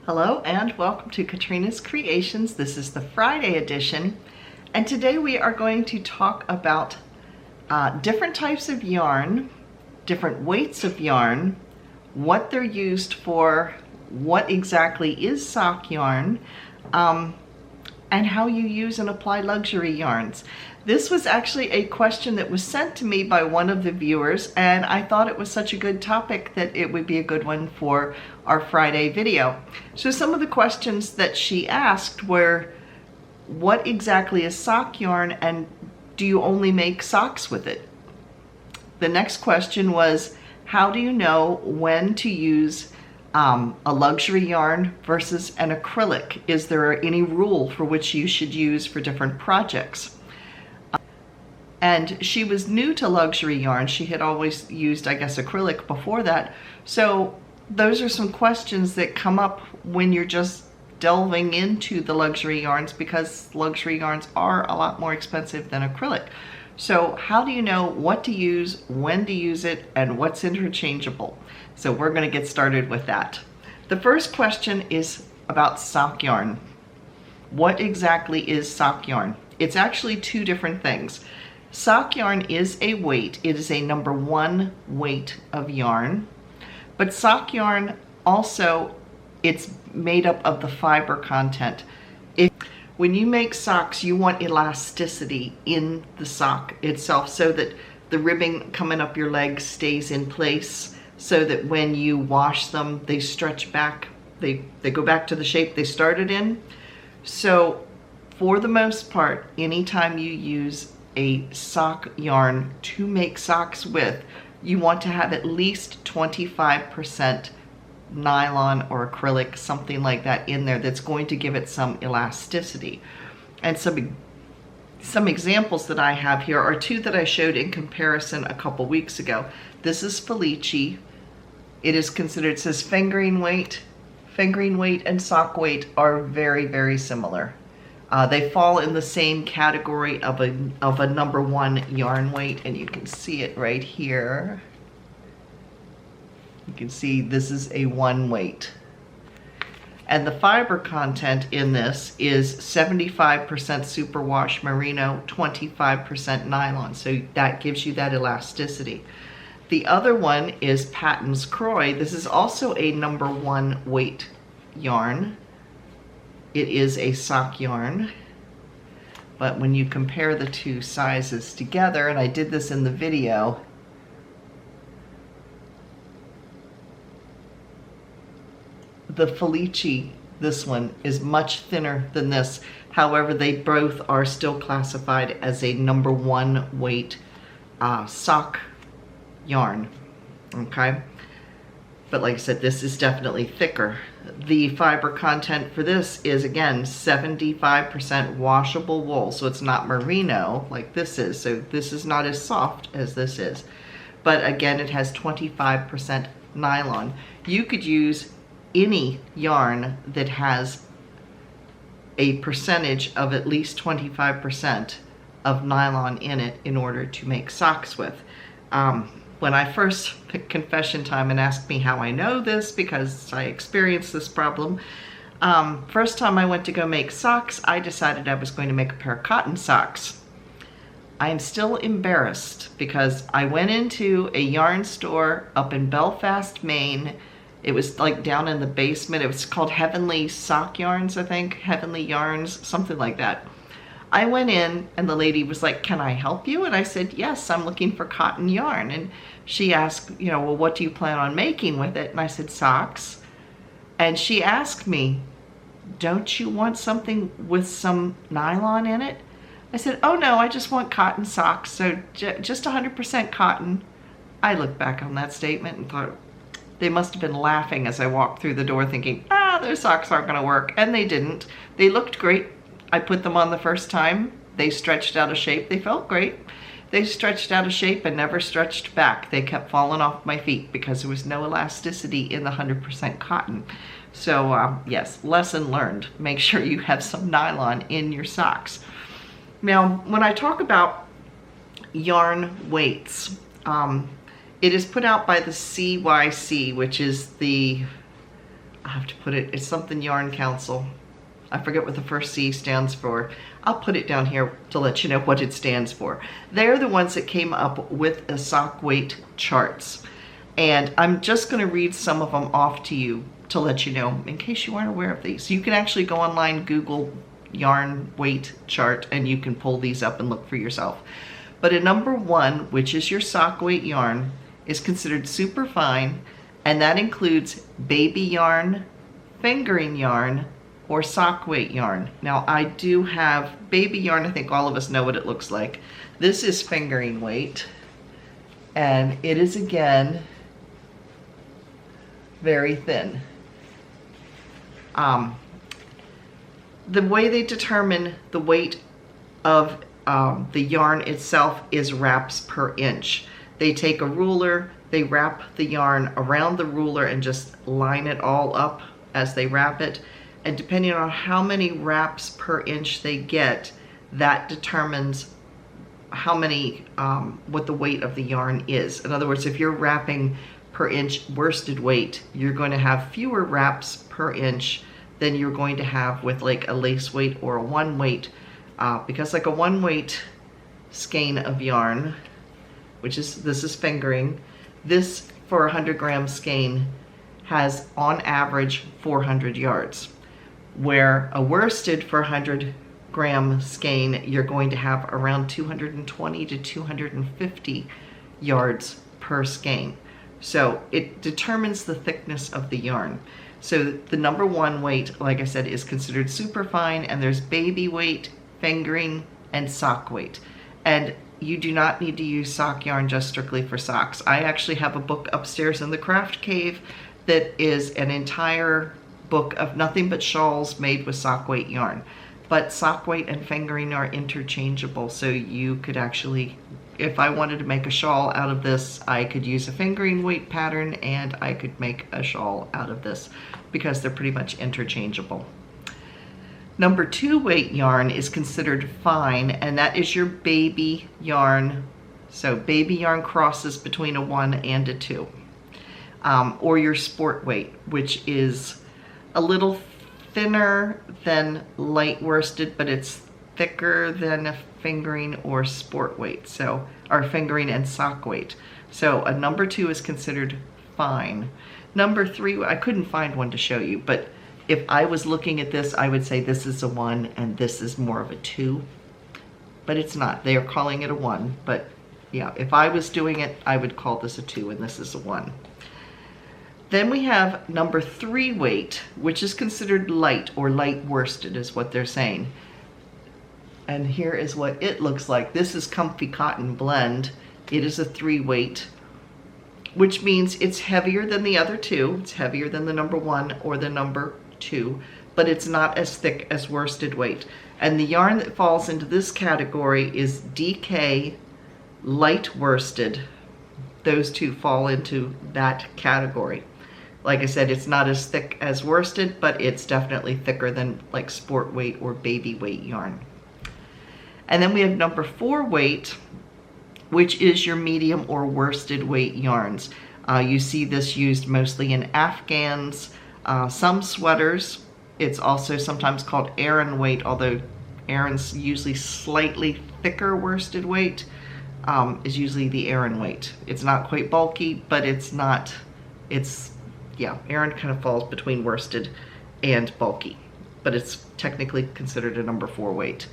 Hello and welcome to Katrinas Creations. This is the Friday edition, and today we are going to talk about different types of yarn, different weights of yarn, what they're used for, what exactly is sock yarn, and how you use and apply luxury yarns. This was actually a question that was sent to me by one of the viewers, and I thought it was such a good topic that it would be a good one for our Friday video. So some of the questions that she asked were, what exactly is sock yarn, and do you only make socks with it? The next question was, how do you know when to use a luxury yarn versus an acrylic? Is there any rule for which you should use for different projects? And she was new to luxury yarn. She had always used, I guess, acrylic before that. So those are some questions that come up when you're just delving into the luxury yarns, because luxury yarns are a lot more expensive than acrylic. So how do you know what to use, when to use it, and what's interchangeable? So we're going to get started with that. The first question is about sock yarn. What exactly is sock yarn? It's actually two different things. Sock yarn is a weight. It is a number 1 weight of yarn. But sock yarn also, it's made up of the fiber content. When you make socks, you want elasticity in the sock itself so that the ribbing coming up your leg stays in place, so that when you wash them, they stretch back. They go back to the shape they started in. So for the most part, anytime you use a sock yarn to make socks with, you want to have at least 25% nylon or acrylic, something like that in there that's going to give it some elasticity. And some examples that I have here are two that I showed in comparison a couple weeks ago. This is Felici. It is considered, it says fingering weight. Fingering weight and sock weight are very, very similar. They fall in the same category of a number 1 yarn weight, and you can see it right here. You can see this is a 1 weight. And the fiber content in this is 75% superwash merino, 25% nylon. So that gives you that elasticity. The other one is Patton's Croy. This is also a number 1 weight yarn. It is a sock yarn, but when you compare the two sizes together, and I did this in the video, the Felici, this one, is much thinner than this. However, they both are still classified as a number 1 weight sock yarn, okay? But like I said, this is definitely thicker. The fiber content for this is, again, 75% washable wool. So it's not merino like this is. So this is not as soft as this is. But again, it has 25% nylon. You could use any yarn that has a percentage of at least 25% of nylon in it in order to make socks with. When I first picked confession time and asked me how I know this, because I experienced this problem, first time I went to go make socks, I decided I was going to make a pair of cotton socks. I am still embarrassed because I went into a yarn store up in Belfast, Maine. It was like down in the basement. It was called Heavenly Sock Yarns, I think. Heavenly Yarns, something like that. I went in and the lady was like, "Can I help you?" And I said, "Yes, I'm looking for cotton yarn." And she asked, you know, "Well, what do you plan on making with it?" And I said, "Socks." And she asked me, "Don't you want something with some nylon in it?" I said, "Oh no, I just want cotton socks, so just 100% cotton." I looked back on that statement and thought, they must have been laughing as I walked through the door thinking, those socks aren't gonna work. And they didn't. They looked great. I put them on the first time. They stretched out of shape. They felt great. They stretched out of shape and never stretched back. They kept falling off my feet because there was no elasticity in the 100% cotton. So yes, lesson learned. Make sure you have some nylon in your socks. Now, when I talk about yarn weights, it is put out by the CYC, which is the I have to put it, it's something Yarn Council. I forget what the first C stands for. I'll put it down here to let you know what it stands for. They're the ones that came up with the sock weight charts. And I'm just going to read some of them off to you to let you know, in case you aren't aware of these. You can actually go online, Google yarn weight chart, and you can pull these up and look for yourself. But a number 1, which is your sock weight yarn, is considered super fine, and that includes baby yarn, fingering yarn, or sock weight yarn. Now I do have baby yarn. I think all of us know what it looks like. This is fingering weight, and it is again very thin. The way they determine the weight of the yarn itself is wraps per inch. They take a ruler, they wrap the yarn around the ruler and just line it all up as they wrap it. And depending on how many wraps per inch they get, that determines how many, what the weight of the yarn is. In other words, if you're wrapping per inch worsted weight, you're going to have fewer wraps per inch than you're going to have with like a lace weight or a 1 weight, because like a 1 weight skein of yarn, which is, this is fingering, this for a 100 gram skein has on average 400 yards. Where a worsted for 100 gram skein, you're going to have around 220 to 250 yards per skein. So it determines the thickness of the yarn. So the number 1 weight, like I said, is considered super fine, and there's baby weight, fingering, and sock weight. And you do not need to use sock yarn just strictly for socks. I actually have a book upstairs in the craft cave that is an entire book of nothing but shawls made with sock weight yarn. But sock weight and fingering are interchangeable, so you could actually, if I wanted to make a shawl out of this, I could use a fingering weight pattern and I could make a shawl out of this because they're pretty much interchangeable. Number 2 weight yarn is considered fine, and that is your baby yarn. So baby yarn crosses between a 1 and a 2. Or your sport weight, which is a little thinner than light worsted, but it's thicker than a fingering or sport weight, so, or fingering and sock weight. So a number 2 is considered fine. Number 3, I couldn't find one to show you, but if I was looking at this, I would say this is a 1 and this is more of a 2, but it's not. They are calling it a 1, but yeah, if I was doing it, I would call this a 2 and this is a 1. Then we have number 3 weight, which is considered light or light worsted is what they're saying. And here is what it looks like. This is Comfy Cotton Blend. It is a 3 weight, which means it's heavier than the other 2. It's heavier than the number 1 or the number 2, but it's not as thick as worsted weight. And the yarn that falls into this category is DK light worsted. Those 2 fall into that category. Like I said, it's not as thick as worsted, but it's definitely thicker than like sport weight or baby weight yarn. And then we have number 4 weight, which is your medium or worsted weight yarns. You see this used mostly in Afghans, some sweaters. It's also sometimes called Aran weight, although Aran's usually slightly thicker worsted weight, is usually the Aran weight. It's not quite bulky, but it's not, yeah, Aran kind of falls between worsted and bulky, but it's technically considered a number 4 weight.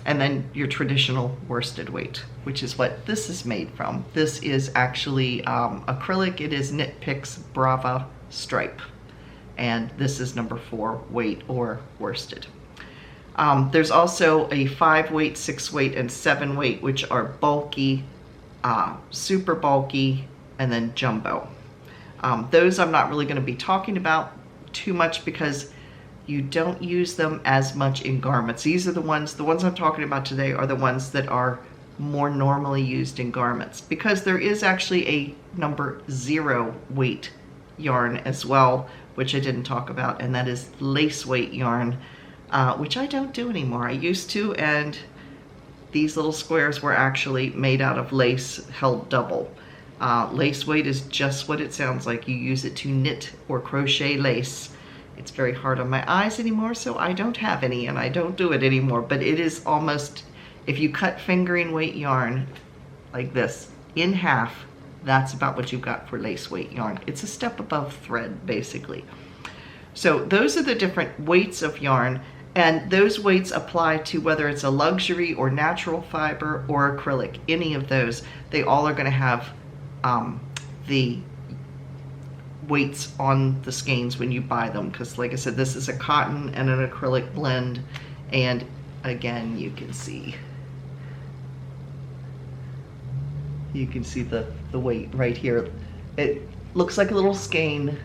And then your traditional worsted weight, which is what this is made from. This is actually acrylic. It is Knit Picks Brava Stripe. And this is number 4 weight or worsted. There's also a 5 weight, 6 weight, and 7 weight, which are bulky, super bulky, and then jumbo. Those I'm not really going to be talking about too much because you don't use them as much in garments. These are the ones I'm talking about today are the ones that are more normally used in garments, because there is actually a number 0 weight yarn as well, which I didn't talk about, and that is lace weight yarn, which I don't do anymore. I used to, and these little squares were actually made out of lace held double. Lace weight is just what it sounds like. You use it to knit or crochet lace. It's very hard on my eyes anymore, so I don't have any, and I don't do it anymore. But it is almost, if you cut fingering weight yarn like this in half, that's about what you've got for lace weight yarn. It's a step above thread, basically. So those are the different weights of yarn, and those weights apply to whether it's a luxury or natural fiber or acrylic. Any of those, they all are going to have the weights on the skeins when you buy them, because like I said, this is a cotton and an acrylic blend, and again you can see the weight right here. It looks like a little skein,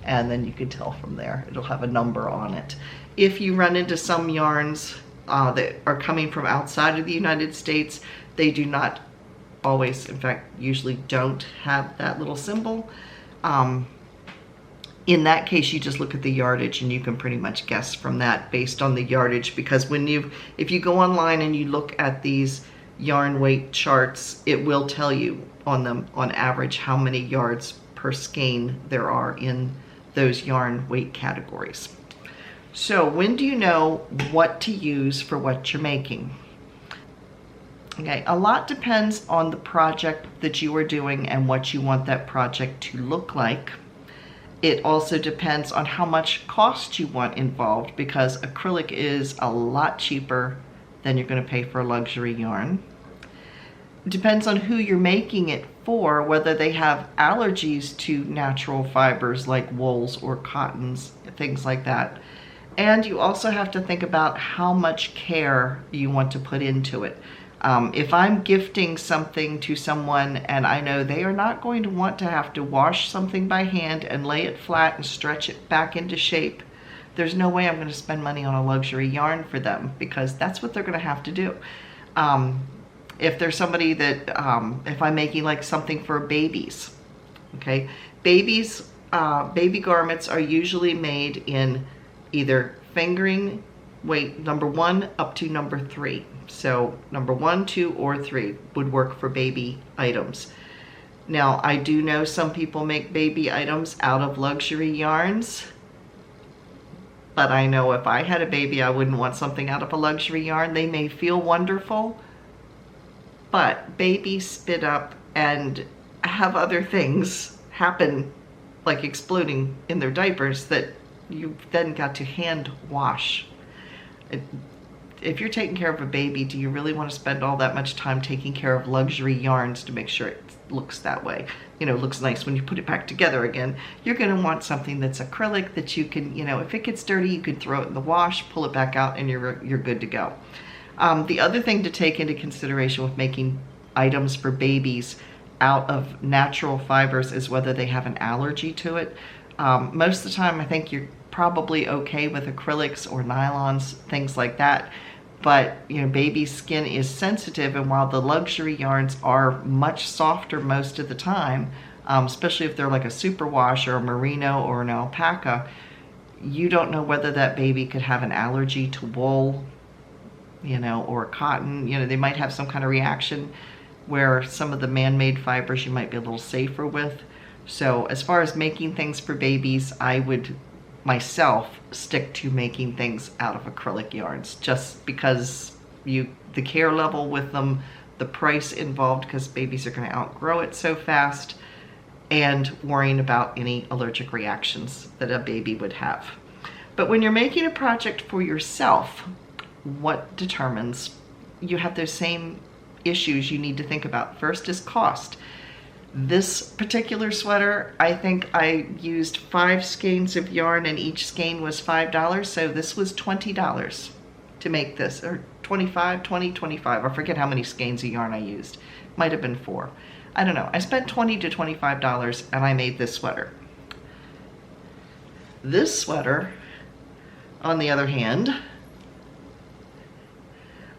and then you can tell from there it'll have a number on it. If you run into some yarns that are coming from outside of the United States, they do not always, in fact usually don't have that little symbol. In that case, you just look at the yardage and you can pretty much guess from that based on the yardage, because if you go online and you look at these yarn weight charts, it will tell you on them on average how many yards per skein there are in those yarn weight categories. So when do you know what to use for what you're making? Okay, a lot depends on the project that you are doing and what you want that project to look like. It also depends on how much cost you want involved, because acrylic is a lot cheaper than you're going to pay for a luxury yarn. It depends on who you're making it for, whether they have allergies to natural fibers like wools or cottons, things like that. And you also have to think about how much care you want to put into it. If I'm gifting something to someone and I know they are not going to want to have to wash something by hand and lay it flat and stretch it back into shape, there's no way I'm going to spend money on a luxury yarn for them, because that's what they're going to have to do. If there's somebody that, if I'm making like something for babies, okay, baby garments are usually made in either fingering weight number 1 up to number 3. So number 1, 2, or 3 would work for baby items. Now, I do know some people make baby items out of luxury yarns, but I know if I had a baby, I wouldn't want something out of a luxury yarn. They may feel wonderful, but babies spit up and have other things happen, like exploding in their diapers, that you've then got to hand wash. If you're taking care of a baby, do you really want to spend all that much time taking care of luxury yarns to make sure it looks that way? You know, looks nice when you put it back together again. You're going to want something that's acrylic that you can, you know, if it gets dirty, you could throw it in the wash, pull it back out, and you're good to go. The other thing to take into consideration with making items for babies out of natural fibers is whether they have an allergy to it. Most of the time, I think you're probably okay with acrylics or nylons, things like that. But you know, baby skin is sensitive, and while the luxury yarns are much softer most of the time, especially if they're like a superwash or a merino or an alpaca, you don't know whether that baby could have an allergy to wool, you know, or cotton. You know, they might have some kind of reaction where some of the man-made fibers you might be a little safer with. So as far as making things for babies, I would myself stick to making things out of acrylic yarns, just because the care level with them, the price involved, because babies are going to outgrow it so fast, and worrying about any allergic reactions that a baby would have. But when you're making a project for yourself, what determines you have those same issues you need to think about? First is cost. This particular sweater, I think I used 5 skeins of yarn, and each skein was $5, so this was $20 to make this, or 25, 20, 25. I forget how many skeins of yarn I used. Might have been 4. I don't know. I spent $20 to $25 and I made this sweater. This sweater, on the other hand,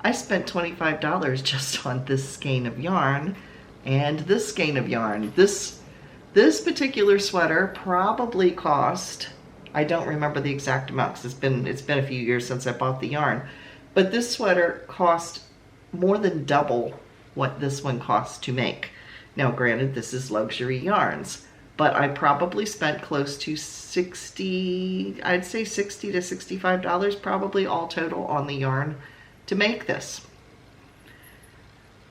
I spent $25 just on this skein of yarn and this skein of yarn. This particular sweater probably cost, I don't remember the exact amount because it's been a few years since I bought the yarn, but this sweater cost more than double what this one costs to make. Now granted, this is luxury yarns, but I probably spent close to 60, I'd say $60 to $65 probably all total on the yarn to make this.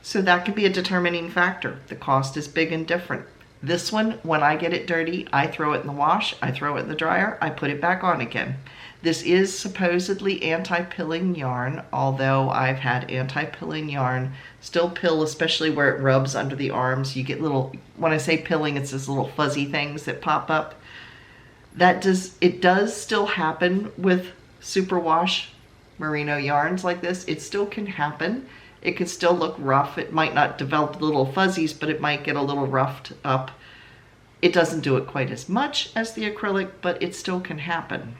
So that can be a determining factor. The cost is big and different. This one, when I get it dirty, I throw it in the wash, I throw it in the dryer, I put it back on again. This is supposedly anti-pilling yarn, although I've had anti-pilling yarn still pill, especially where it rubs under the arms. You get little, when I say pilling, it's these little fuzzy things that pop up. It does still happen with superwash merino yarns like this. It still can happen. It can still look rough. It might not develop little fuzzies, but it might get a little roughed up. It doesn't do it quite as much as the acrylic, but it still can happen.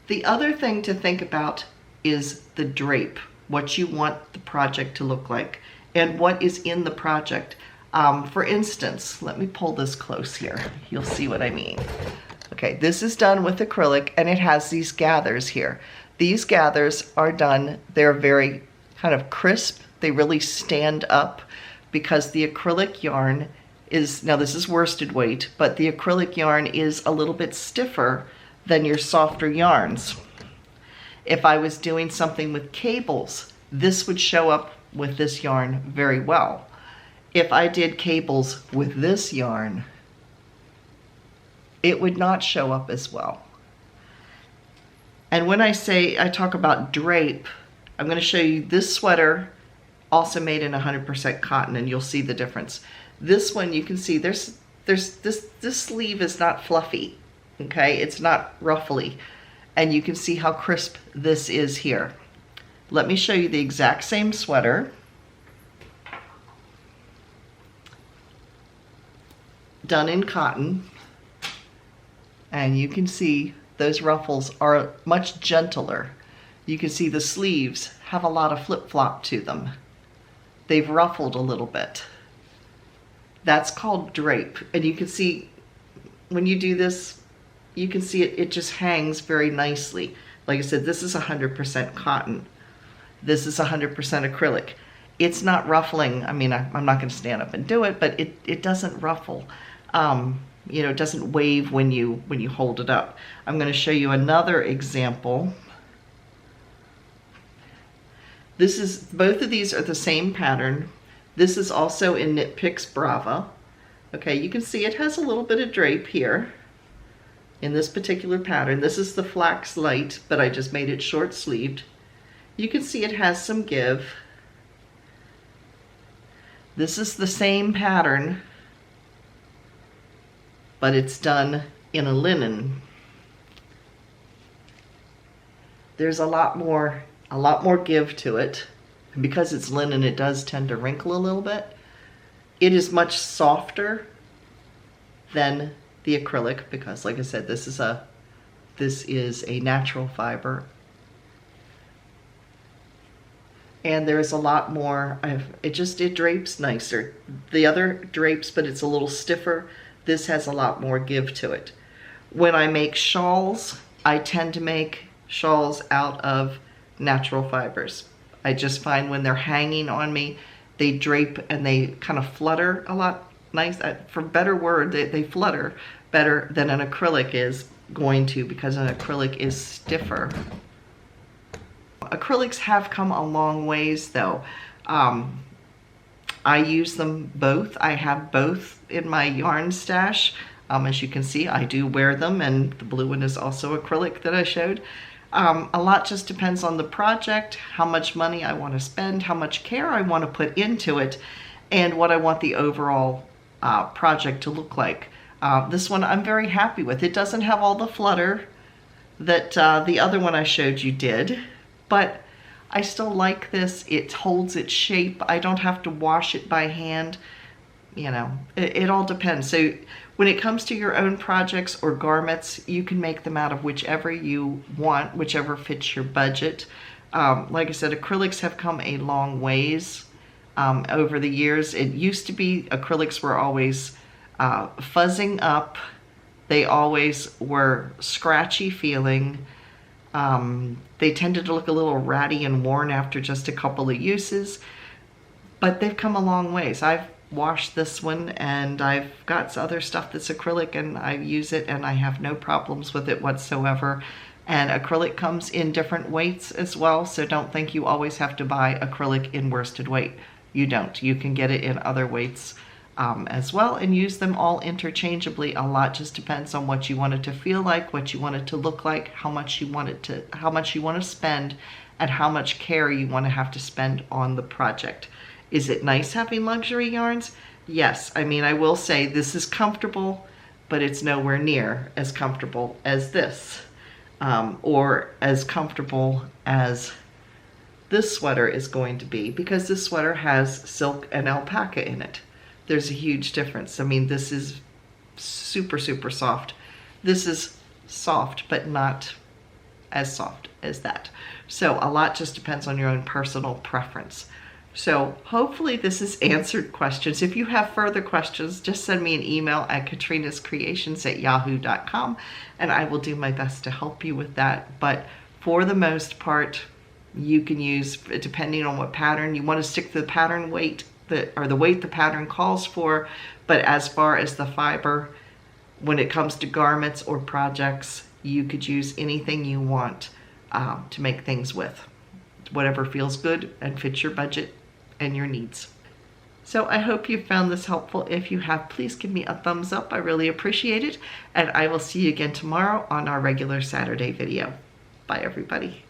The other thing to think about is the drape, what you want the project to look like, and what is in the project. For instance, let me pull this close here. You'll see what I mean. Okay, this is done with acrylic, and it has these gathers here. These gathers are done, they're very kind of crisp. They really stand up because the acrylic yarn is, now this is worsted weight, but the acrylic yarn is a little bit stiffer than your softer yarns. If I was doing something with cables, this would show up with this yarn very well. If I did cables with this yarn, it would not show up as well. And when I talk about drape, I'm going to show you this sweater, also made in 100% cotton, and you'll see the difference. This one, you can see this sleeve is not fluffy, okay? It's not ruffly, and you can see how crisp this is here. Let me show you the exact same sweater. Done in cotton, and you can see those ruffles are much gentler. You can see the sleeves have a lot of flip-flop to them. They've ruffled a little bit. That's called drape. And you can see when you do this, you can see it just hangs very nicely. Like I said, this is 100% cotton. This is 100% acrylic. It's not ruffling. I mean, I'm not going to stand up and do it, but it doesn't ruffle. You know, it doesn't wave when you hold it up. I'm going to show you another example. Both of these are the same pattern. This is also in Knit Picks Brava. Okay, you can see it has a little bit of drape here in this particular pattern. This is the Flax Light, but I just made it short sleeved. You can see it has some give. This is the same pattern, but it's done in a linen. There's a lot more give to it. And because it's linen, it does tend to wrinkle a little bit. It is much softer than the acrylic because, like I said, this is a natural fiber. And there's a lot more, it drapes nicer. The other drapes, but it's a little stiffer. This has a lot more give to it. When I make shawls, I tend to make shawls out of natural fibers. I just find when they're hanging on me, they drape and they kind of flutter a lot nice. For better word, they flutter better than an acrylic is going to, because an acrylic is stiffer. Acrylics have come a long ways though. I use them both. I have both in my yarn stash. As you can see, I do wear them, and the blue one is also acrylic that I showed. A lot just depends on the project, how much money I want to spend, how much care I want to put into it, and what I want the overall project to look like. This one I'm very happy with. It doesn't have all the flutter that the other one I showed you did, but I still like this. It holds its shape. I don't have to wash it by hand. You know, it all depends. So when it comes to your own projects or garments, you can make them out of whichever you want, whichever fits your budget. Like I said, acrylics have come a long ways over the years. It used to be acrylics were always fuzzing up. They always were scratchy feeling. They tended to look a little ratty and worn after just a couple of uses, but they've come a long ways. washed this one, and I've got other stuff that's acrylic, and I use it and I have no problems with it whatsoever. And acrylic comes in different weights as well, so don't think you always have to buy acrylic in worsted weight. You don't. You can get it in other weights as well, and use them all interchangeably. A lot just depends on what you want it to feel like, what you want it to look like, how much you want to spend, and how much care you want to have to spend on the project. Is it nice having luxury yarns? Yes. I mean, I will say this is comfortable, but it's nowhere near as comfortable as this, or as comfortable as this sweater is going to be, because this sweater has silk and alpaca in it. There's a huge difference. I mean, this is super, super soft. This is soft, but not as soft as that. So a lot just depends on your own personal preference. So hopefully this has answered questions. If you have further questions, just send me an email at KatrinasCreations@yahoo.com, and I will do my best to help you with that. But for the most part, you can use, depending on what pattern, you want to stick to the pattern weight, or the weight the pattern calls for. But as far as the fiber, when it comes to garments or projects, you could use anything you want to make things with. Whatever feels good and fits your budget and your needs. So I hope you found this helpful. If you have, please give me a thumbs up. I really appreciate it. And I will see you again tomorrow on our regular Saturday video. Bye, everybody.